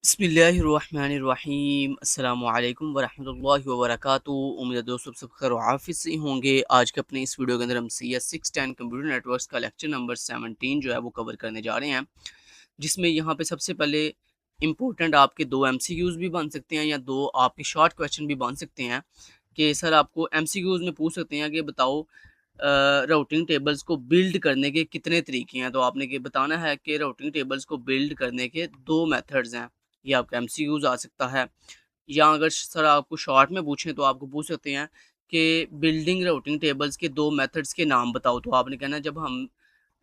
बिस्मिल्लाहिर्रहमानिर्रहीम अस्सलामुअलैकुम वरहमतुल्लाहि वबरकातुहू। उम्मीद है दोस्तों सब खैर आफिस से होंगे। आज के अपने इस वीडियो के अंदर हम CS610 कंप्यूटर नेटवर्क्स का लेक्चर नंबर 17 जो है वो कवर करने जा रहे हैं, जिसमें यहाँ पे सबसे पहले इम्पोर्टेंट आपके दो MCQs भी बन सकते हैं या दो आपके शॉर्ट क्वेश्चन भी बन सकते हैं कि सर आपको MCQs में पूछ सकते हैं कि बताओ राउटिंग टेबल्स को बिल्ड करने के कितने तरीके हैं। तो आपने ये बताना है कि राउटिंग टेबल्स को बिल्ड करने के दो मेथड्स हैं। ये आपका MCQs आ सकता है, या अगर सर आपको शॉर्ट में पूछें तो आपको पूछ सकते हैं कि बिल्डिंग राउटिंग टेबल्स के दो मेथड्स के नाम बताओ। तो आपने कहना है जब हम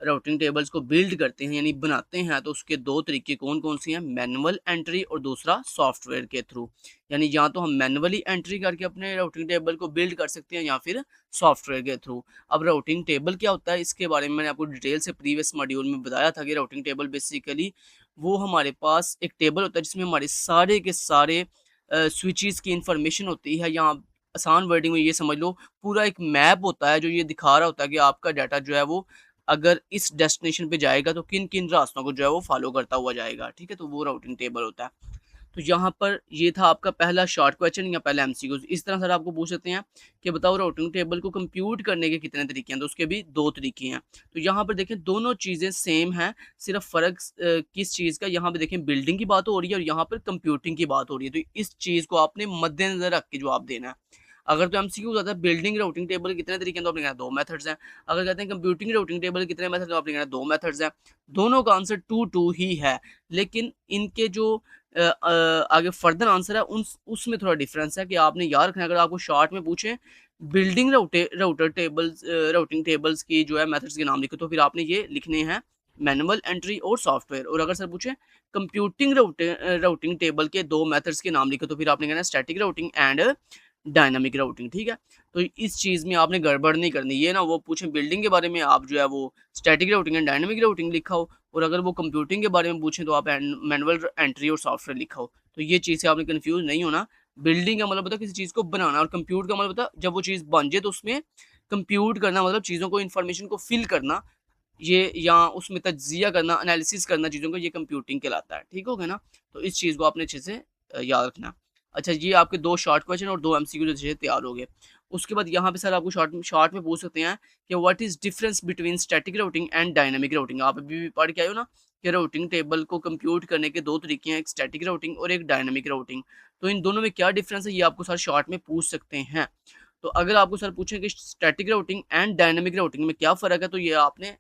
राउटिंग टेबल्स को बिल्ड करते हैं यानी बनाते हैं तो उसके दो तरीके कौन कौन से हैं, मैनुअल एंट्री और दूसरा सॉफ्टवेयर के थ्रू। यानी या तो हम मैनुअली एंट्री करके अपने राउटिंग टेबल को बिल्ड कर सकते हैं या फिर सॉफ्टवेयर के थ्रू। अब राउटिंग टेबल क्या होता है, इसके बारे में मैंने आपको डिटेल से प्रीवियस मॉड्यूल में बताया था कि राउटिंग टेबल बेसिकली वो हमारे पास एक टेबल होता है जिसमें हमारे सारे के सारे स्विचेस की इंफॉर्मेशन होती है, या आसान वर्डिंग में ये समझ लो पूरा एक मैप होता है जो ये दिखा रहा होता है कि आपका डाटा जो है वो अगर इस डेस्टिनेशन पे जाएगा तो किन किन रास्तों को जो है वो फॉलो करता हुआ जाएगा। ठीक है, तो वो राउटिंग टेबल होता है। तो यहाँ पर ये था आपका पहला शॉर्ट क्वेश्चन या पहला MCQ। इस तरह सर आपको पूछ सकते हैं कि बताओ राउटिंग टेबल को कंप्यूट करने के कितने तरीके हैं। तो उसके भी दो तरीके हैं। तो यहाँ पर देखें दोनों चीज़ें सेम हैं, सिर्फ फ़र्क किस चीज़ का, यहाँ पे देखें बिल्डिंग की बात हो रही है और यहाँ पर कंप्यूटिंग की बात हो रही है। तो इस चीज़ को आपने मद्देनजर रख के जवाब देना है। अगर तो MCQ आता है बिल्डिंग राउटिंग टेबल के कितने तरीके हैं तो आपने कहना दो मेथड्स हैं। अगर कहते हैं कंप्यूटिंग राउटिंग टेबल के कितने मेथड तो आपने कहना दो मेथड्स हैं। दोनों का आंसर 2 ही है, लेकिन इनके जो आगे फर्दर आंसर है उसमें थोड़ा डिफरेंस है कि आपने याद रखना है। अगर आपको शॉर्ट में पूछे building router tables routing tables की जो है मेथड्स के नाम लिखो तो फिर आपने ये लिखने हैं मैनुअल एंट्री और सॉफ्टवेयर। और अगर सर पूछे कंप्यूटिंग राउटिंग टेबल के दो मेथड्स के नाम लिखो तो फिर आपने कहना है static routing and dynamic routing. ठीक है, तो इस चीज़ में आपने गड़बड़ नहीं करनी। ये ना वो पूछें बिल्डिंग के बारे में आप जो है वो static routing and dynamic routing लिखा हो, और अगर वो कंप्यूटिंग के बारे में पूछें तो आप मैनुअल एंट्री और सॉफ्टवेयर लिखा हो। तो ये चीज़ से आपने कंफ्यूज नहीं होना। बिल्डिंग का मतलब होता है किसी चीज़ को बनाना, और कंप्यूट का मतलब होता है जब वो चीज़ बन जाए तो उसमें कंप्यूट करना, मतलब चीज़ों को इन्फॉर्मेशन को फिल करना, ये या उसमें तज्जिया करना, एनालिसिस करना चीज़ों का, ये कंप्यूटिंग कहलाता है। ठीक हो गया ना? तो इस चीज़ को आपने अच्छे से याद रखना। अच्छा, ये आपके दो शॉर्ट क्वेश्चन और दो MCQ जो अच्छे से तैयार हो गए। उसके बाद यहाँ पे सर आपको शॉर्ट शॉर्ट में पूछ सकते हैं कि what is difference between static routing and dynamic routing. आप अभी भी पढ़ के आए हो ना कि राउटिंग टेबल को कंप्यूट करने के दो तरीके हैं, एक स्टैटिक राउटिंग और एक डायनामिक राउटिंग। तो इन दोनों में क्या डिफरेंस है ये आपको सर शॉर्ट में पूछ सकते हैं। तो अगर आपको सर पूछें कि static routing and dynamic routing में क्या फ़र्क है, तो ये आपने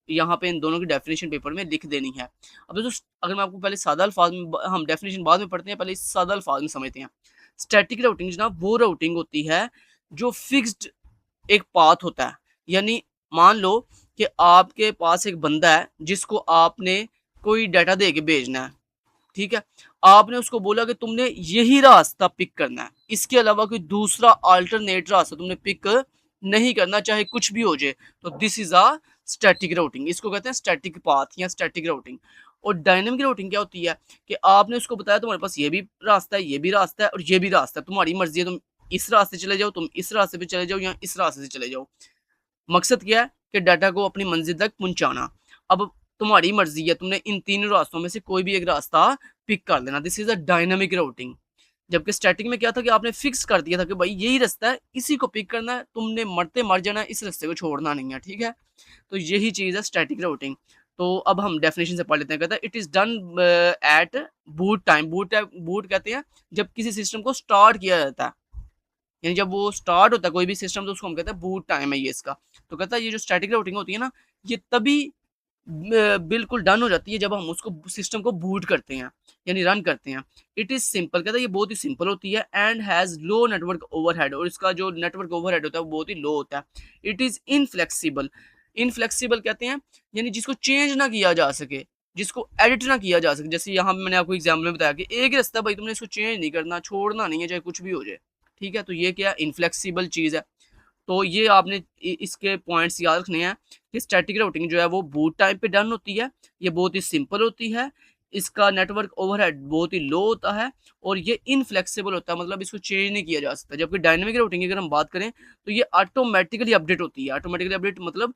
यहाँ पे इन दोनों की डेफिनेशन पेपर में लिख देनी है। अब दोस्तों अगर मैं आपको पहले सादा अल्फाज में हम डेफिनेशन बाद में पढ़ते हैं, पहले इस सादा अल्फाज में समझते हैं। स्टैटिक राउटिंग जनाब वो राउटिंग होती है जो फिक्स्ड एक पाथ होता है। यानी मान लो कि आपके पास एक बंदा है जिसको आपने कोई डाटा दे के भेजना है। ठीक है, आपने उसको बोला कि तुमने यही रास्ता पिक करना है, इसके अलावा कोई दूसरा अल्टरनेट रास्ता तुमने पिक नहीं करना, चाहे कुछ भी हो जाए। तो this is a static routing, इसको कहते हैं स्टैटिक पाथ या स्टैटिक राउटिंग। और डायनामिक राउटिंग क्या होती है कि आपने उसको बताया तुम्हारे पास ये भी रास्ता है, ये भी रास्ता है और ये भी रास्ता है, तुम्हारी मर्जी है, तुम इस रास्ते चले जाओ, तुम इस रास्ते पे चले जाओ या इस रास्ते से चले जाओ। मकसद क्या है कि डाटा को अपनी मंजिल तक पहुंचाना। अब तुम्हारी मर्जी है, तुमने इन तीनों रास्तों में से कोई भी एक रास्ता पिक कर लेना। This is a dynamic routing. जबकि स्टैटिक में क्या था कि आपने फिक्स कर दिया था कि भाई यही रास्ता है, इसी को पिक करना है, तुमने मरते मर जाना है, इस रास्ते को छोड़ना नहीं है। ठीक है, तो यही चीज़ है स्टैटिक राउटिंग। तो अब हम डेफिनेशन से पढ़ लेते हैं। कहता है it is done at boot time. Boot कहते हैं जब किसी सिस्टम को स्टार्ट किया जाता है, यानी जब वो स्टार्ट होता है कोई भी सिस्टम तो उसको हम कहते हैं बूट टाइम है ये इसका। तो कहता है ये जो स्टैटिक राउटिंग होती है ना, ये तभी बिल्कुल डन हो जाती है जब हम उसको सिस्टम को बूट करते हैं यानी रन करते हैं। इट इज सिंपल, कहता है ये बहुत ही सिंपल होती है and has low network overhead, और इसका जो नेटवर्क ओवरहेड होता है वो बहुत ही लो होता है। It is inflexible. इनफ्लेक्सिबल कहते हैं यानी जिसको चेंज ना किया जा सके, जिसको एडिट ना किया जा सके। जैसे यहाँ मैंने आपको एग्जाम्पल में बताया कि एक रास्ता भाई तुमने इसको चेंज नहीं करना, छोड़ना नहीं है, चाहे कुछ भी हो जाए। ठीक है, तो ये क्या इनफ्लेक्सिबल चीज़ है। तो ये आपने इसके पॉइंट्स याद रखने हैं कि स्टैटिक राउटिंग जो है वो बूट टाइम पे डन होती है, ये बहुत ही सिंपल होती है, इसका नेटवर्क ओवरहेड बहुत ही लो होता है और ये इनफ्लेक्सिबल होता है, मतलब इसको चेंज नहीं किया जा सकता। जबकि डायनेमिक राउटिंग की अगर हम बात करें तो ये ऑटोमेटिकली अपडेट होती है। ऑटोमेटिकली अपडेट मतलब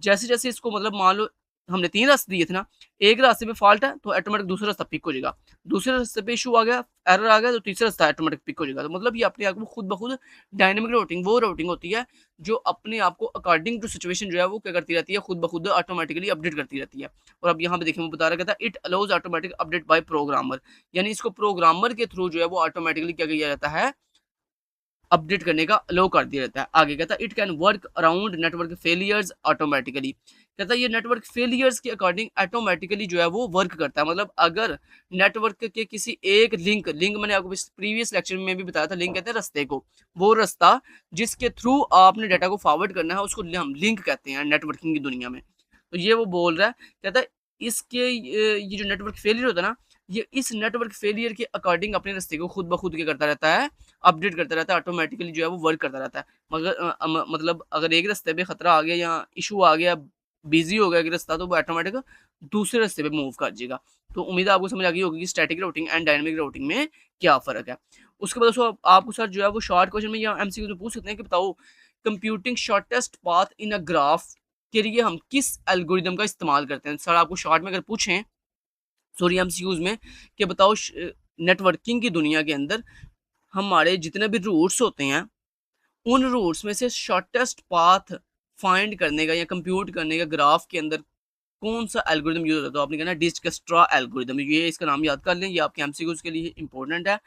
जैसे जैसे इसको मतलब मान लो हमने 3 रास्ते दिए थे ना, एक रास्ते पे फॉल्ट है तो ऑटोमेटिक दूसरा रास्ता पिक हो जाएगा, दूसरे रास्ते पे इशू आ गया, एरर आ गया, तो तीसरा रास्ता ऑटोमेटिक पिक हो जाएगा। तो मतलब ये अपने आप को खुद ब खुद डायनामिक रूटिंग वो रूटिंग होती है जो अपने आप को अकॉर्डिंग टू सिचुएशन जो है वो क्या करती रहती है, खुद ब खुद ऑटोमेटिकली अपडेट करती रहती है। और अब यहाँ पे देखिए मैं बता रहा था, it allows automatic update bye programmer, यानी इसको प्रोग्रामर के थ्रू जो है वो ऑटोमेटिकली क्या किया जाता है, अपडेट करने का अलो कर दिया जाता है। आगे कहता है it can work around network failures automatically, कहता है ये नेटवर्क फेलियर्स के अकॉर्डिंग ऑटोमेटिकली जो है वो वर्क करता है। मतलब अगर नेटवर्क के किसी एक लिंक लिंक मैंने आपको प्रीवियस लेक्चर में भी बताया था, लिंक कहते हैं रास्ते को, वो रास्ता जिसके थ्रू आपने डाटा को फॉरवर्ड करना है उसको हम लिंक कहते हैं नेटवर्किंग की दुनिया में। तो ये वो बोल रहा है, कहता है इसके ये जो नेटवर्क फेलियर होता है ना, ये इस नेटवर्क फेलियर के अकॉर्डिंग अपने रास्ते को खुद ब खुद क्या करता रहता है, अपडेट करता रहता है, ऑटोमेटिकली जो है वो वर्क करता रहता है। मगर मतलब अगर एक रास्ते पे खतरा आ गया या इशू आ गया, बिजी हो गया कि रास्ता, तो वो ऑटोमेटिक दूसरे रास्ते पे मूव कर जाएगा। तो उम्मीद है आपको समझ आ गई होगी कि static routing and dynamic routing में क्या फ़र्क है। उसके बाद दोस्तों आपको सर जो है वो शॉर्ट क्वेश्चन में या एमसीक्यू में पूछ सकते हैं कि बताओ computing shortest path in a graph के लिए हम किस एल्गोरिदम का इस्तेमाल करते हैं। सर आपको शॉर्ट में अगर पूछें, सॉरी एमसीक्यूज में, कि बताओ नेटवर्किंग की दुनिया के अंदर हमारे जितने भी रूट्स होते हैं, उन रूट्स में से शॉर्टेस्ट पाथ फाइंड करने का या कंप्यूट करने का ग्राफ के अंदर कौन सा एल्गोरिदम यूज होता है। तो आपने कहना डिजकस्ट्रा एल्गोरिदम, ये इसका नाम याद कर लें, ये आपके एमसीक्यूज के लिए इंपॉर्टेंट है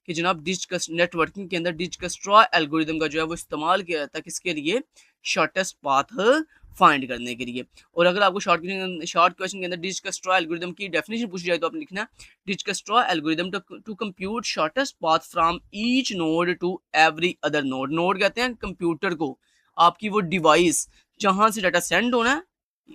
कि जनाब डिजकस नेटवर्किंग के अंदर डिजकस्ट्रा एल्गोरिदम का जो है वो इस्तेमाल किया जाता है किसके लिए, शॉर्टेस्ट पाथ फाइंड करने के लिए। और अगर आपको शॉर्ट क्वेश्चन के अंदर डिजकस्ट्रा एल्गोरिदम की डेफिनेशन पूछी जाए तो आपने लिखना है Dijkstra algorithm to compute shortest path from each node to every other node. Node कहते हैं कंप्यूटर को, आपकी वो डिवाइस जहां से डाटा सेंड होना है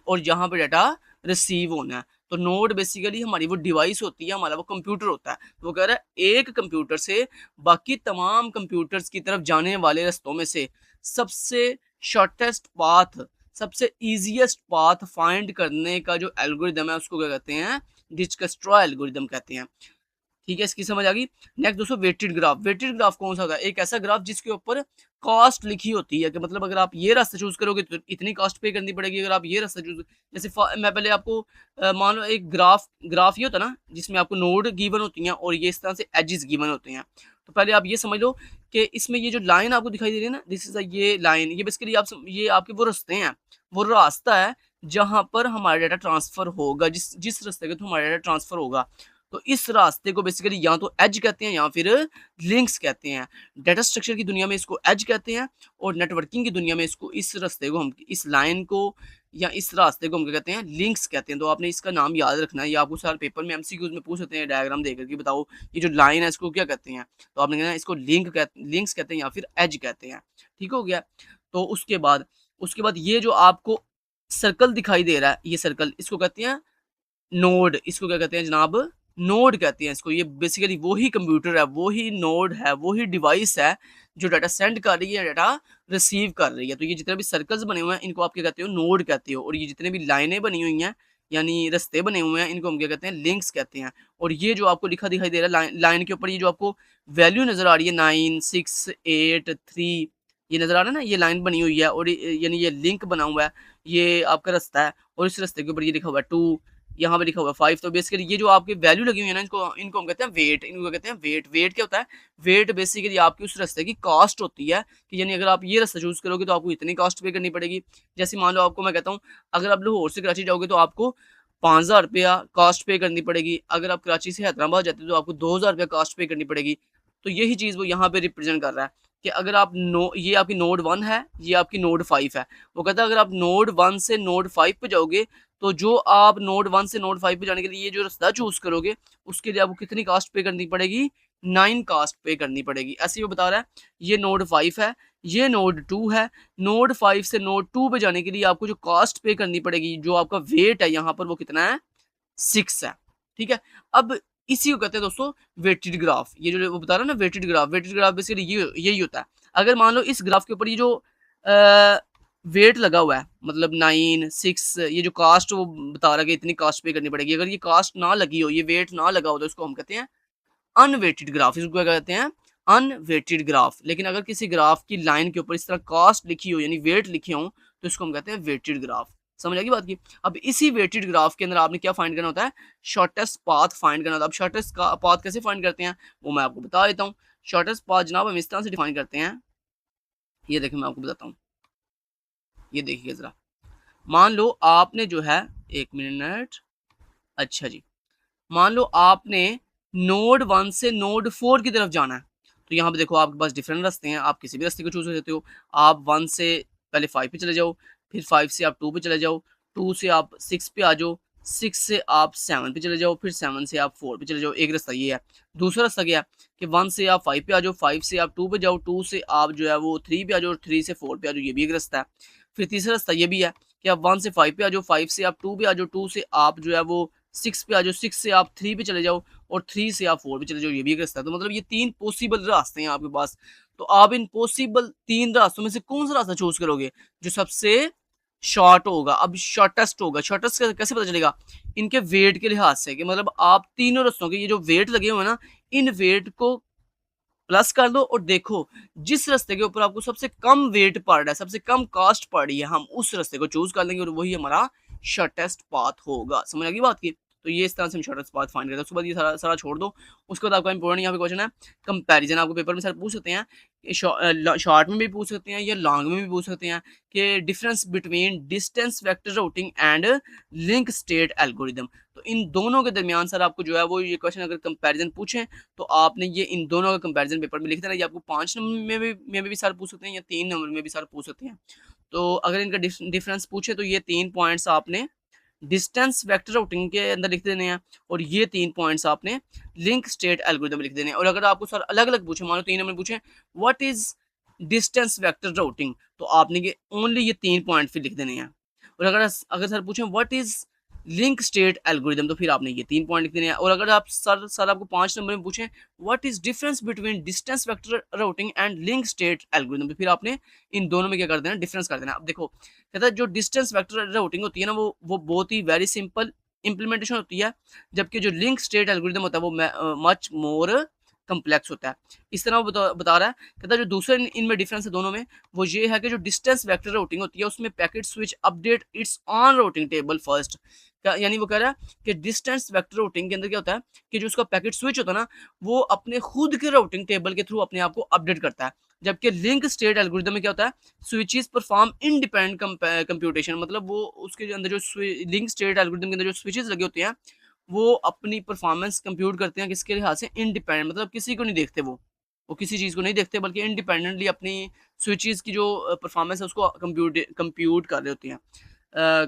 और जहां पे डाटा रिसीव होना है। तो नोड बेसिकली हमारी वो डिवाइस होती है, हमारा वो कंप्यूटर होता है। तो वो कह रहा है एक कंप्यूटर से बाकी तमाम कंप्यूटर्स की तरफ जाने वाले रास्तों में से सबसे शॉर्टेस्ट पाथ, सबसे इजीएस्ट पाथ फाइंड करने का जो एल्गोरिदम है उसको क्या कहते हैं, डिजकस्ट्रा एल्गोरिदम कहते हैं। ठीक है, इसकी समझ आ गई। नेक्स्ट दोस्तों वेटेड ग्राफ। वेटेड ग्राफ कौन सा होता है, एक ऐसा ग्राफ जिसके ऊपर कॉस्ट लिखी होती है कि मतलब अगर आप ये रास्ता चूज करोगे तो इतनी कॉस्ट पे करनी पड़ेगी, अगर आप ये रास्ता चूज, जैसे मैं पहले आपको मान लो एक ग्राफ ये होता है ना जिसमें आपको नोड गिवन होती हैं और ये इस तरह से एजेस गिवन होते हैं। तो पहले आप ये समझ लो कि इसमें ये जो लाइन आपको दिखाई दे रही है ना, दिस इज ये लाइन, ये बेसिकली ये आपके वो रास्ते हैं, वो रास्ता है जहां पर हमारा डाटा ट्रांसफर होगा, जिस जिस रास्ते के थ्रू हमारा डाटा ट्रांसफर होगा। तो इस रास्ते को बेसिकली या तो एज कहते हैं या फिर लिंक्स कहते हैं। डाटा स्ट्रक्चर की दुनिया में इसको एज कहते हैं और नेटवर्किंग की दुनिया में इसको, इस रास्ते को हम, इस लाइन को या इस रास्ते को हम क्या कहते हैं, लिंक्स कहते हैं। तो आपने इसका नाम याद रखना है, ये आपको सारे पेपर में एमसीक्यूज में पूछ सकते हैं डायग्राम देकर कि बताओ ये जो लाइन है इसको क्या कहते हैं। तो आपने कहना इसको लिंक्स कहते हैं या फिर एज कहते हैं। ठीक हो गया। तो उसके बाद ये जो आपको सर्कल दिखाई दे रहा है, ये सर्कल इसको कहते हैं नोड, इसको क्या कहते हैं जनाब, नोड कहते हैं इसको। ये बेसिकली वही कंप्यूटर है, वही नोड है, वही डिवाइस है जो डाटा सेंड कर रही है, डाटा रिसीव कर रही है। तो ये जितने भी सर्कल्स बने हुए हैं इनको आप क्या कहते हो, नोड कहते हो। और ये जितने भी लाइनें बनी हुई हैं यानी रास्ते बने हुए हैं इनको हम क्या कहते हैं, लिंक्स कहते हैं। और ये जो आपको लिखा दिखाई दे रहा है लाइन के ऊपर, ये जो आपको वैल्यू नजर आ रही है 9 6 8 3, ये नजर आ रहा है ना, ये लाइन बनी हुई है और यानी ये लिंक बना हुआ है, ये आपका रास्ता है। और इस रास्ते के ऊपर ये लिखा हुआ है 2, यहाँ पे लिखा हुआ है 5। तो बेसिकली ये जो आपकी वैल्यू लगी हुई है ना, इनको हम कहते हैं वेट, इनको कहते हैं वेट। वेट क्या होता है, वेट बेसिकली आपकी उस रास्ते की कॉस्ट होती है कि यानी अगर आप ये रास्ता चूज करोगे तो आपको इतनी कॉस्ट पे करनी पड़ेगी। जैसे मान लो आपको मैं कहता हूँ अगर आप लाहौर से कराची जाओगे तो आपको 5,000 रुपया कॉस्ट पे करनी पड़ेगी, अगर आप कराची से हैदराबाद जाते हो तो आपको 2,000 रुपया कॉस्ट पे करनी पड़ेगी। तो यही चीज़ वो यहाँ पे रिप्रेजेंट कर रहा है कि अगर आप ये आपकी नोड 1 है, ये आपकी नोड 5 है। वो कहता है अगर आप नोड 1 से नोड 5 पे जाओगे तो जो आप नोड 1 से नोड 5 पे जाने के लिए ये जो रास्ता चूज करोगे उसके लिए आपको कितनी कास्ट पे करनी पड़ेगी, 9 कास्ट पे करनी पड़ेगी। ऐसे ही वो बता रहा है ये नोड 5 है, ये नोड 2 है। नोड 5 से नोड 2 पे जाने के लिए आपको जो कास्ट पे करनी पड़ेगी, जो आपका वेट है यहाँ पर वो कितना है, 6 है। ठीक है। अब इसी को कहते हैं दोस्तों वेटेड ग्राफ। ये जो वो बता रहा है ना weighted graph, weighted graph basically यही होता है। अगर मान लो इस ग्राफ के ऊपर ये जो वेट लगा हुआ है, मतलब 9 6, ये जो कास्ट वो बता रहा है कि इतनी कास्ट पे करनी पड़ेगी, अगर ये कास्ट ना लगी हो, ये वेट ना लगा हो तो इसको हम कहते हैं अनवेटेड ग्राफ। इसको क्या कहते हैं, अनवेटेड ग्राफ। लेकिन अगर किसी ग्राफ की लाइन के ऊपर इस तरह कास्ट लिखी हो यानी वेट लिखे हो तो इसको हम कहते हैं वेटेड ग्राफ। समझ आएगी बात की। अब इसी वेटेड ग्राफ के अंदर आपने क्या फाइंड करना होता है, शॉर्टेस्ट पाथ फाइंड करना होता है। अब शॉर्टेस्ट पाथ कैसे फाइंड करते हैं वो मैं आपको बता देता हूँ। शॉर्टेस्ट पाथ जनाब हम इस तरह से डिफाइन करते हैं, ये देखिए मैं आपको बताता हूँ, ये देखिए जरा। मान लो आपने जो है, एक मिनट, अच्छा जी, मान लो आपने नोड 1 से नोड 4 की तरफ जाना है, तो यहाँ पे देखो आपके पास डिफरेंट रास्ते हैं, आप किसी भी रास्ते को चूज कर सकते हो। आप 1 से पहले 5 पे चले जाओ, फिर 5 से आप 2 पे चले जाओ, 2 से आप 6 पे आ जाओ, 6 से आप 7 पे चले जाओ, फिर 7 से आप 4 पे चले जाओ। एक रास्ता ये है। दूसरा रास्ता क्या है कि 1 से आप 5 पे आ जाओ, 5 से आप 2 पे जाओ, 2 से आप जो है वो 3 पे आ जाओ, और 3 से 4 पे आ जाओ, ये भी एक रास्ता है। फिर तीसरा रास्ता ये भी है कि आप 1 से 5 पे आ जाओ, 5 से आप 2 पे आ जाओ, 2 से आप जो है वो 6 पे आ जाओ, 6 से आप 3 पे चले जाओ, और 3 से आप 4 पे चले जाओ, ये भी एक रास्ता है। तो मतलब ये 3 पॉसिबल रास्ते हैं आपके पास। तो आप इन पॉसिबल 3 रास्तों में से कौन सा रास्ता चूज़ करोगे जो सबसे शॉर्ट होगा? अब शॉर्टेस्ट होगा, शॉर्टेस्ट कैसे पता चलेगा? इनके वेट के लिहाज से, कि मतलब आप तीनों रास्तों के ये जो वेट लगे हुए हैं ना, इन वेट को प्लस कर दो और देखो जिस रास्ते के ऊपर आपको सबसे कम वेट पड़ रहा है, सबसे कम कॉस्ट पड़ रही है, हम उस रास्ते को चूज कर लेंगे और वही हमारा शॉर्टेस्ट पाथ होगा। समझ आ गई बात की? तो ये इस तरह से हम शॉर्टेस्ट पाथ फाइंड करते हैं। उसके बाद ये सारा सारा छोड़ दो। उसके बाद आपका इंपॉर्टेंट यहाँ पे क्वेश्चन है कंपैरिजन। आपको पेपर में सर पूछ सकते हैं, शॉर्ट में भी पूछ सकते हैं या लॉन्ग में भी पूछ सकते हैं कि difference between distance vector routing and link state algorithm. तो इन दोनों के दरमियान सर आपको जो है वो ये क्वेश्चन अगर कंपैरिजन पूछें तो आपने ये इन दोनों का कंपैरिजन पेपर में लिख देना। ये आपको 5 नंबर में भी सर पूछ सकते हैं या 3 नंबर में भी सर पूछ सकते हैं। तो अगर इनका डिफरेंस पूछे तो ये 3 पॉइंट्स आपने डिस्टेंस वेक्टर राउटिंग के अंदर लिख देने हैं, और ये 3 पॉइंट्स आपने लिंक स्टेट एल्गोरिदम में लिख देने हैं। और अगर आपको सर अलग-अलग पूछे, मान लो 3 नंबर पूछे what is distance vector routing, तो आपने ये ओनली ये 3 पॉइंट फिर लिख देने हैं। और अगर अगर सर पूछें what is link state algorithm, तो फिर आपने ये 3 पॉइंट लिख देने हैं। और अगर आप सर आपको 5 नंबर में पूछें what is difference between distance vector routing and link state algorithm, तो फिर आपने इन दोनों में क्या कर देना, डिफरेंस कर देना। अब देखो कहता है जो डिस्टेंस वेक्टर राउटिंग होती है ना, वो बहुत ही वेरी सिंपल इंप्लीमेंटेशन होती है, जबकि जो लिंक स्टेट एल्गोरिदम होता है वो मच मोर कम्प्लेक्स होता है। इस तरह वो बता रहा है, कहता है जो दूसरे इनमें डिफरेंस है दोनों में, वो ये है कि जो डिस्टेंस वेक्टर राउटिंग होती है उसमें packet switch update it's on routing table first. यानी वो कह रहा है कि डिस्टेंस वेक्टर राउटिंग के अंदर क्या होता है कि जो उसका पैकेट स्विच होता है ना, वो अपने खुद के राउटिंग टेबल के थ्रू अपने आप को अपडेट करता है। जबकि लिंक स्टेट एल्गोरिदम में क्या होता है, स्विचेस परफॉर्म इंडिपेंडेंट कंप्यूटेशन, मतलब वो उसके अंदर जो लिंक स्टेट एल्गोरिदम के अंदर जो स्विचेस लगे होते हैं वो अपनी परफॉर्मेंस कंप्यूट करते हैं किसके लिहाज से, इंडिपेंडेंट, मतलब किसी को नहीं देखते, वो किसी चीज़ को नहीं देखते बल्कि इंडिपेंडेंटली अपनी स्विचेस की जो परफॉर्मेंस है उसको कंप्यूट कर रहे होते हैं,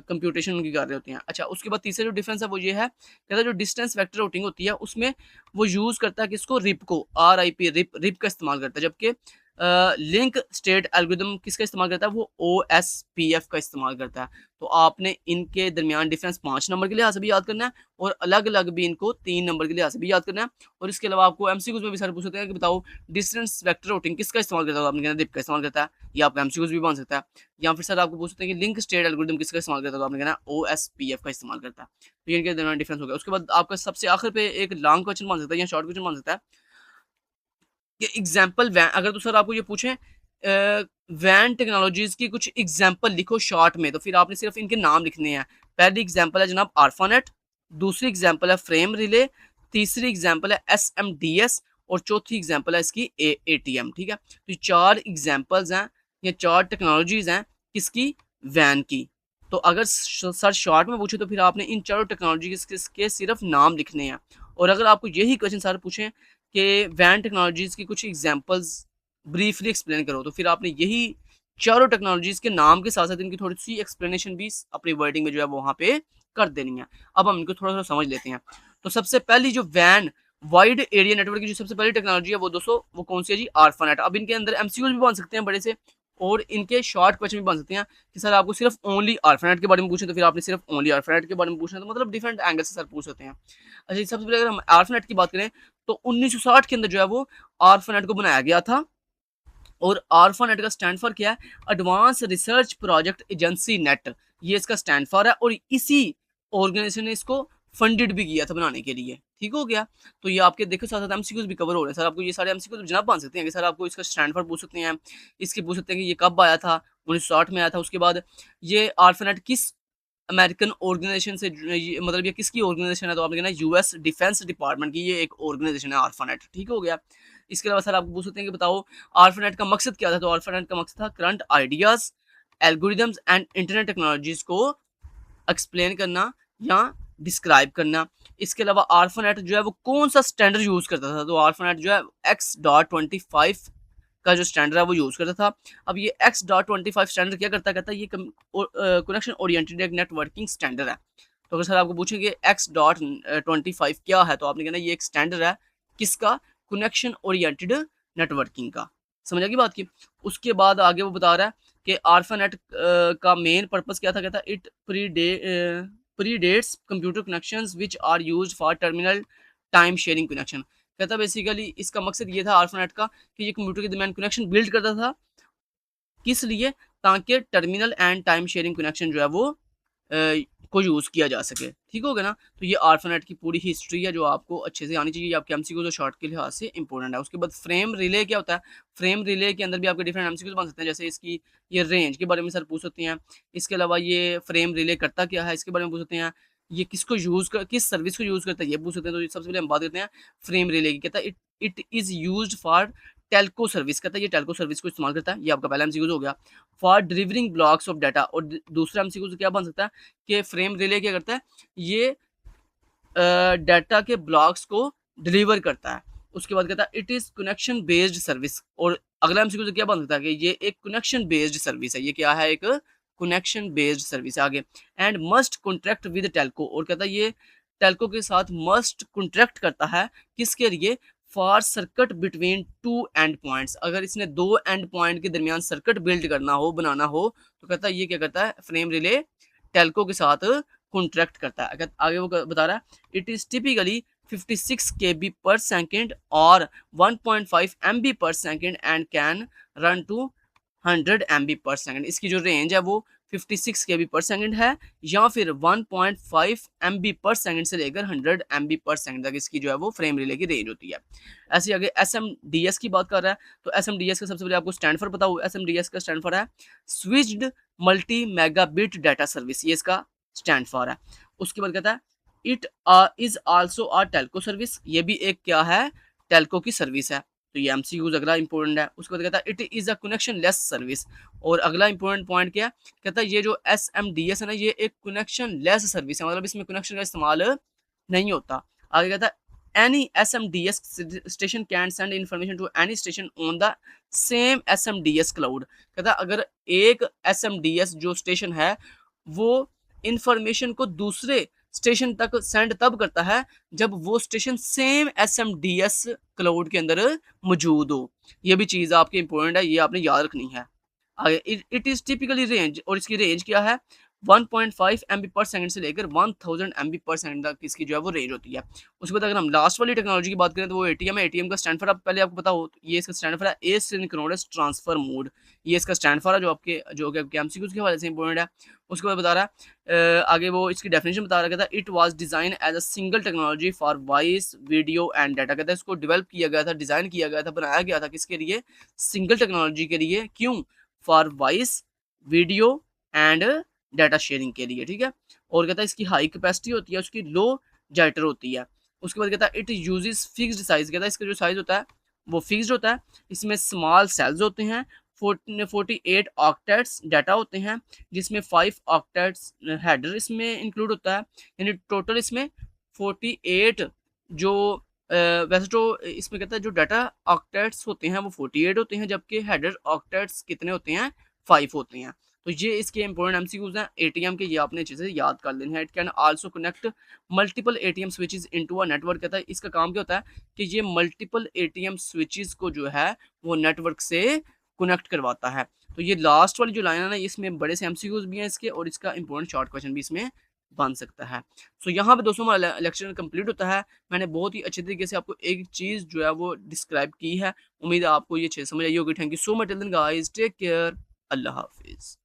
कंप्यूटेशन उनकी कर रहे होते हैं। अच्छा, उसके बाद तीसरा जो डिफरेंस है वो ये है, कहता है जो डिस्टेंस वेक्टर राउटिंग होती है उसमें वो यूज़ करता है किसको, रिप को, RIP, रिप का इस्तेमाल करता है। जबकि लिंक स्टेट एल्गोरिदम किसका इस्तेमाल करता है, वो OSPF का इस्तेमाल करता है। तो आपने इनके दरमियान डिफरेंस 5 नंबर के लिहाज से भी याद करना है और अलग-अलग भी इनको 3 नंबर के लिहाज से भी याद करना है। और इसके अलावा आपको एमसीक्यूज़ में भी सर पूछ सकते हैं कि बताओ डिस्टेंस वेक्टर राउटिंग किसका इस्तेमाल करता है, तो आपने कहना रिप का इस्तेमाल करता है। ये आपका एमसीक्यूज़ भी बन सकता है। या फिर सर आपको पूछ सकते हैं कि लिंक स्टेट एल्गोरिदम किसका इस्तेमाल करता है, तो आपने कहना OSPF का इस्तेमाल करता है। तो ये इनके दरमियान डिफरेंस हो गया। उसके बाद आपका सबसे आखिर पे एक लॉन्ग क्वेश्चन बन सकता है या शॉर्ट क्वेश्चन बन सकता है कि एग्जाम्पल वैन, अगर तो सर आपको ये पूछें वैन टेक्नोलॉजीज की कुछ एग्जाम्पल लिखो शॉर्ट में, तो फिर आपने सिर्फ इनके नाम लिखने हैं। पहली एग्जाम्पल है जनाब आर्फानेट, दूसरी एग्जाम्पल है फ्रेम रिले, तीसरी एग्जाम्पल है SMDS, और चौथी एग्जाम्पल है इसकी ATM। ठीक है, तो ये 4 एग्जाम्पल्स हैं या 4 टेक्नोलॉजीज हैं किसकी, वैन की। तो अगर सर शॉर्ट में पूछे तो फिर आपने इन चारों टेक्नोलॉजी के सिर्फ नाम लिखने हैं। और अगर आपको यही क्वेश्चन सर पूछें कि वैन टेक्नोलॉजीज़ की कुछ एग्जांपल्स ब्रीफली एक्सप्लेन करो, तो फिर आपने यही चारों टेक्नोलॉजीज़ के नाम के साथ-साथ इनकी थोड़ी-सी एक्सप्लेनेशन भी अपनी वर्डिंग में जो है वो वहाँ पे कर देनी है। अब हम इनको थोड़ा-थोड़ा समझ लेते हैं। तो सबसे पहली जो वैन वाइड एरिया नेटवर्क की जो सबसे पहली टेक्नोलॉजी है वो दोस्तों वो कौन-सी है जी, आर्फानेट। अब इनके अंदर एमसीक्यूज़ भी बन सकते हैं बड़े से, और इनके शॉर्ट क्वेश्चन भी बन सकते हैं कि सर आपको सिर्फ ओनली आर्फानेट के बारे में पूछें तो फिर आपने सिर्फ ओनली आर्फानेट के बारे में पूछना है, तो मतलब डिफरेंट एंगल से सर पूछ सकते हैं। अच्छा, सबसे पहले अगर हम आर्फानेट की बात करें तो 1960 के अंदर जो है वो आर्फानेट को बनाया गया था। और आर्फानेट का स्टैंड फॉर क्या है, advance research project agency net, ये इसका स्टैंड फॉर है। और इसी ऑर्गेनाइजेशन ने इसको फंडेड भी किया था बनाने के लिए। ठीक हो गया, तो ये आपके देखो साथ साथ एमसीक्यूज भी कवर हो रहे हैं। सर आपको ये सारे एमसीक्यूज जनाब बन सकते हैं कि सर आपको इसका स्टैंड फॉर पूछ सकते हैं, इसके पूछ सकते हैं कि ये कब आया था, 1960 में आया था। उसके बाद ये आर्फानेट किस अमेरिकन ऑर्गेनाइजेशन से मतलब ये किसकी ऑर्गेनाइजेशन है, तो आपने कहना यूएस डिफेंस डिपार्टमेंट की ये एक ऑर्गेनाइजेशन है आर्फानेट, ठीक हो गया। इसके अलावा सर आपको पूछ सकते हैं कि बताओ आर्फानेट का मकसद क्या था, तो आर्फानेट का मकसद था current ideas, algorithms and internet technologies को एक्सप्लेन करना या डिस्क्राइब करना। इसके अलावा आर्फानेट जो है वो कौन सा स्टैंडर्ड यूज करता था, तो आर्फानेट जो है X.25 का जो स्टैंडर्ड है वो यूज करता था। अब ये X.25 स्टैंडर्ड क्या करता कहता है ये कनेक्शन ओरिएंटेड एक नेटवर्किंग स्टैंडर्ड है। तो अगर सर आपको पूछेंगे X.25 क्या है, तो आपने कहना ये एक स्टैंडर्ड है किसका, कनेक्शन ओरिएंटेड नेटवर्किंग का। समझ आ गई बात की। उसके बाद आगे वो बता रहा है कि आर्फानेट का मेन पर्पस क्या था, कहता है it predates computer connections which are used for terminal time sharing connection. कहता बेसिकली इसका मकसद ये था आर्फानेट का कि ये कंप्यूटर के दरमियान कनेक्शन बिल्ड करता था, किस लिए, ताकि terminal and time sharing connection जो है वो को यूज़ किया जा सके, ठीक हो गया ना। तो ये आर्फानेट की पूरी हिस्ट्री है जो आपको अच्छे से आनी चाहिए, ये आपके एमसीक्यू जो शॉर्ट के लिहाज से इंपॉर्टेंट है। उसके बाद फ्रेम रिले क्या होता है, फ्रेम रिले के अंदर भी आपके डिफरेंट एमसीक्यूज बन सकते हैं, जैसे इसकी ये रेंज के बारे में सर पूछ सकते हैं। इसके अलावा ये फ्रेम रिले करता क्या है इसके बारे में पूछ सकते हैं। ये किसको यूज़ कर किस सर्विस को यूज़ करता है ये पूछ सकते हैं। तो सबसे पहले हम बात करते हैं फ्रेम रिले की। कहता है it is used for Telco service, कहता है ये टेल्को सर्विस को इस्तेमाल करता है। ये आपका पहला एमसीक्यू हो गया। For delivering blocks of data, और दूसरा एमसीक्यू क्या बन सकता है कि फ्रेम रिले क्या करता है, ये डाटा के ब्लॉक्स को डिलीवर करता है। उसके बाद कहता है it is connection based service, और अगला एमसीक्यू क्या बन सकता है कि ये एक कनेक्शन बेस्ड सर्विस है। ये क्या है, एक कनेक्शन बेस्ड सर्विस है। आगे and must contract with Telco, और कहता है ये टेल्को के साथ मस्ट कॉन्ट्रैक्ट करता है, किसके लिए, for circuit between two and points. अगर इसने दो एंड पॉइंट के दरमियान सर्किट बिल्ड करना हो, बनाना हो, तो कहता है ये क्या करता है, फ्रेम रिले टेल्को के साथ कॉन्ट्रैक्ट करता है। आगे वो बता रहा है it is typically 56 kb per second और 1.5 MB per second and can run to 100 MB per second. इसकी जो रेंज है वो 56 kb पर सेकेंड है, या फिर 1.5 MB पर सेकेंड से लेकर 100 MB पर सेकेंड तक इसकी जो है वो फ्रेम रिले की रेंज होती है। ऐसे आगे SMDS की बात कर रहा है, तो SMDS का सबसे पहले आपको स्टैंड फॉर पता हो। SMDS का स्टैंड फॉर है switched multi megabit data service, ये इसका स्टैंड फॉर है। उसके बाद कहता है it is also a Telco service, ये भी एक क्या है, टेल्को की सर्विस है। तो ये एमसीक्यूज अगला इंपॉर्टेंट है। उसके बाद कहता है it is a connection less service, और अगला इंपॉर्टेंट पॉइंट क्या है, कहता है ये जो SMDS है ना, ये एक कनेक्शन लेस सर्विस है, मतलब इसमें कनेक्शन का इस्तेमाल नहीं होता। आगे कहता है any SMDS station can send information to any station on the same SMDS cloud. कहता है अगर एक SMDS जो स्टेशन है वो इंफॉर्मेशन को दूसरे स्टेशन तक सेंड तब करता है जब वो स्टेशन सेम SMDS क्लाउड के अंदर मौजूद हो। ये भी चीज़ आपकी इंपॉर्टेंट है, ये आपने याद रखनी है। आगे इट इज टिपिकली रेंज, और इसकी रेंज क्या है, 1.5 MB पर सेकंड से लेकर 1000 MB पर सेकंड तक इसकी जो है वो रेंज होती है। उसके बाद अगर हम लास्ट वाली टेक्नोलॉजी की बात करें तो वो ATM है। ATM का स्टैंड फॉर पहले आपको पता हो, ये इसका स्टैंड फॉर है एसिंक्रोनस ट्रांसफर मोड, ये इसका स्टैंड फॉर है जो आपके एमसीक्यूज के हवाले से इंपॉर्टेंट है। उसके बाद बता रहा है आगे वो इसकी डेफिनेशन बता रहा था it was design as a single technology for voice video and data. कहता है इसको डेवलप किया गया था, डिजाइन किया गया था, बनाया गया था किसके लिए, सिंगल टेक्नोलॉजी के लिए। क्यों, for voice video and data sharing के लिए, ठीक है। और कहता है इसकी हाई कैपेसिटी होती है, उसकी लो जाइटर होती है। उसके बाद कहता है इट यूजेस फिक्स्ड साइज, कहता है इसका जो साइज होता है वो फिक्स्ड होता है। इसमें स्मॉल सेल्स होते हैं, 48 ऑक्टेट्स डाटा होते हैं, जिसमें 5 ऑक्टेट्स हेडर इसमें इंक्लूड होता है, यानी टोटल इसमें 48 जो वैसे तो इसमें कहता है जो डाटा ऑक्टेट्स होते हैं वो 48 होते हैं, जबकि हेडर ऑक्टेट्स कितने होते हैं, 5 होते हैं। तो ये इसके इंपॉर्टेंट एमसीक्यूज हैं ATM के, ये आपने अच्छे से याद कर लेने हैं। It can also connect multiple ATM switches into a network. कहता है इसका काम क्या होता है कि ये मल्टीपल ATM स्विचेस को जो है वो नेटवर्क से कनेक्ट करवाता है। तो ये लास्ट वाली जो लाइन है ना, इसमें बड़े से एमसीक्यूज भी हैं इसके, और इसका इंपॉर्टेंट शॉर्ट क्वेश्चन भी इसमें बन सकता है। सो यहाँ पे दोस्तों हमारा लेक्चर कंप्लीट होता है। मैंने बहुत ही अच्छे तरीके से आपको एक चीज़ जो है वो डिस्क्राइब की है। उम्मीद है आपको ये चीज़ समझ आई होगी। Thank you so much, till then guys, take care, अल्लाह हाफिज़।